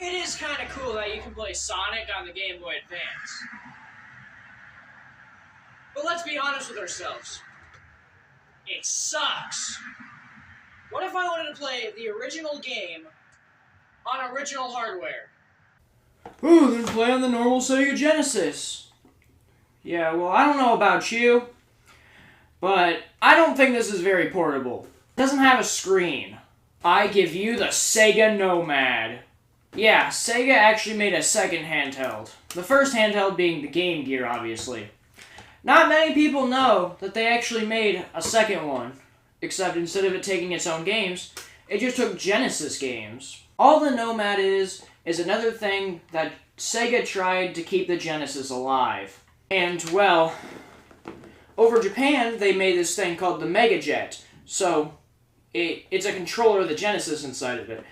It is kind of cool that you can play Sonic on the Game Boy Advance. But let's be honest with ourselves. It sucks. What if I wanted to play the original game on original hardware? Ooh, then play on the normal Sega Genesis. Yeah, well, I don't know about you, but I don't think this is very portable. It doesn't have a screen. I give you the Sega Nomad. Yeah, Sega actually made a second handheld. The first handheld being the Game Gear, obviously. Not many people know that they actually made a second one, except instead of it taking its own games, it just took Genesis games. All the Nomad is another thing that Sega tried to keep the Genesis alive. And, well, over Japan, they made this thing called the Mega Jet. So, it's a controller of the Genesis inside of it.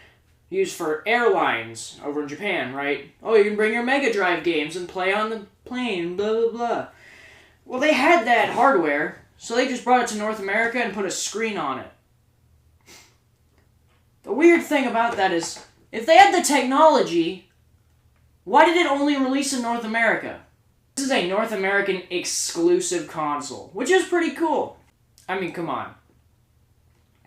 Used for airlines over in Japan, right? Oh, you can bring your Mega Drive games and play on the plane, blah, blah, blah. Well, they had that hardware, so they just brought it to North America and put a screen on it. The weird thing about that is, if they had the technology, why did it only release in North America? This is a North American exclusive console, which is pretty cool. I mean, come on.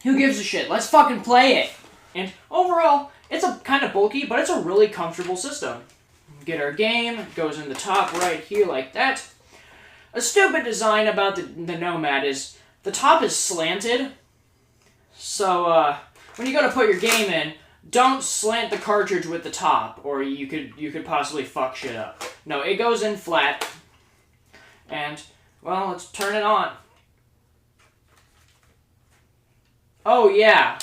Who gives a shit? Let's fucking play it! And overall, it's a kind of bulky, but it's a really comfortable system. Get our game, it goes in the top right here like that. A stupid design about the Nomad is the top is slanted. So, when you go to put your game in, don't slant the cartridge with the top, or you could possibly fuck shit up. No, it goes in flat. And, well, let's turn it on. Oh, yeah.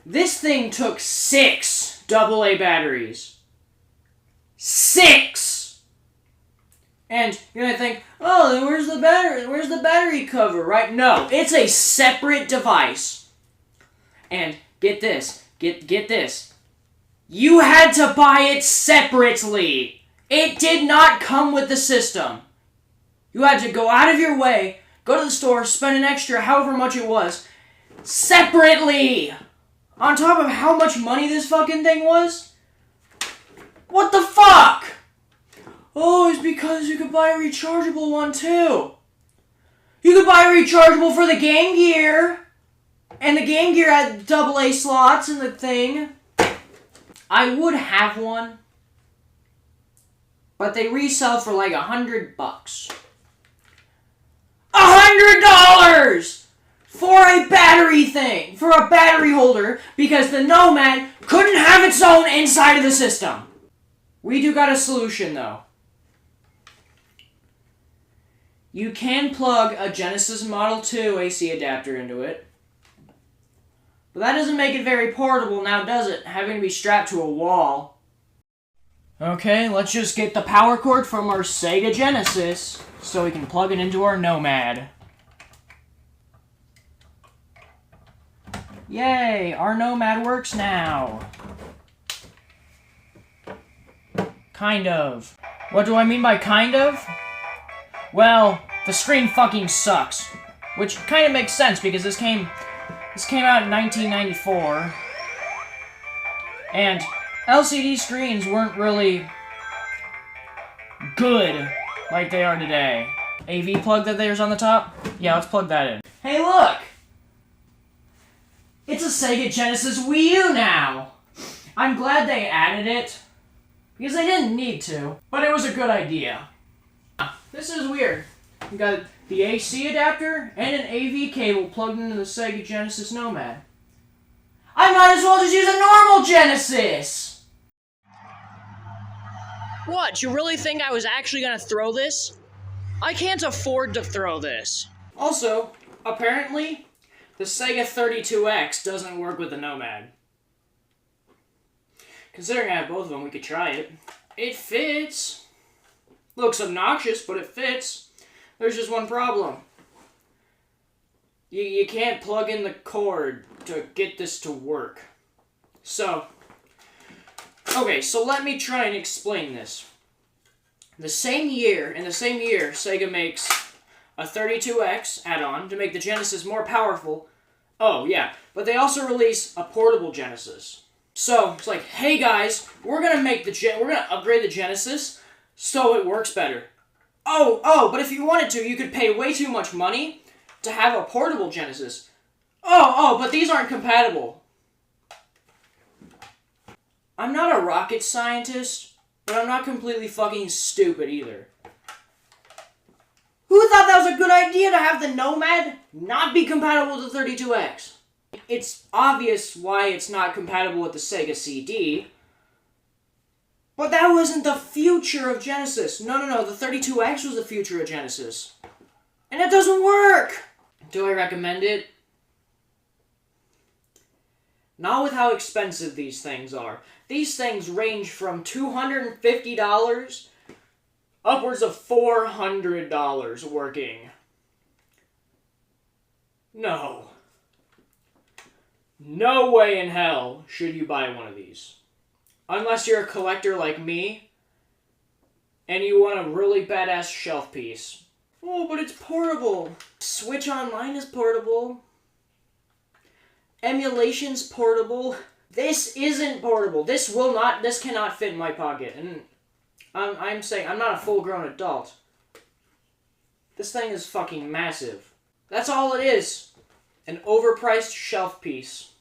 This thing took 6 AA batteries. 6! And you're gonna think, oh, then where's the battery? Where's the battery cover, right? No, it's a separate device. And get this, get this. You had to buy it separately. It did not come with the system. You had to go out of your way, go to the store, spend an extra however much it was, separately. On top of how much money this fucking thing was? What the fuck? Oh, it's because you could buy a rechargeable one too. You could buy a rechargeable for the Game Gear. And the Game Gear had AA slots in the thing. I would have one. But they resell for like $100. $100! For a battery thing, for a battery holder, because the Nomad couldn't have its own inside of the system. We do got a solution, though. You can plug a Genesis Model 2 AC adapter into it. But that doesn't make it very portable now, does it? Having to be strapped to a wall. Okay, let's just get the power cord from our Sega Genesis so we can plug it into our Nomad. Yay, our Nomad works now. Kind of. What do I mean by kind of? Well, the screen fucking sucks. Which kind of makes sense because this came out in 1994. And LCD screens weren't really good like they are today. AV plug that there's on the top? Yeah, let's plug that in. Hey, look! It's a Sega Genesis Wii U now! I'm glad they added it, because they didn't need to, but it was a good idea. This is weird. You got the AC adapter and an AV cable plugged into the Sega Genesis Nomad. I might as well just use a normal Genesis! What, you really think I was actually gonna throw this? I can't afford to throw this. Also, apparently, the Sega 32X doesn't work with the Nomad. Considering I have both of them, we could try it. It fits. Looks obnoxious, but it fits. There's just one problem. You can't plug in the cord to get this to work. So, okay, so let me try and explain this. In the same year, Sega makes a 32X add-on to make the Genesis more powerful. Oh, yeah, but they also release a portable Genesis. So it's like, hey guys, we're gonna upgrade the Genesis so it works better. But if you wanted to, you could pay way too much money to have a portable Genesis. But these aren't compatible. I'm not a rocket scientist, but I'm not completely fucking stupid either. Who thought that was a good idea to have the Nomad not be compatible to 32X? It's obvious why it's not compatible with the Sega CD, but that wasn't the future of Genesis. No, the 32X was the future of Genesis. And it doesn't work! Do I recommend it? Not with how expensive these things are. These things range from $250 upwards of $400 working. No. No way in hell should you buy one of these. Unless you're a collector like me, and you want a really badass shelf piece. Oh, but it's portable. Switch Online is portable. Emulation's portable. This isn't portable. This cannot fit in my pocket. And I'm saying, I'm not a full-grown adult. This thing is fucking massive. That's all it is. An overpriced shelf piece.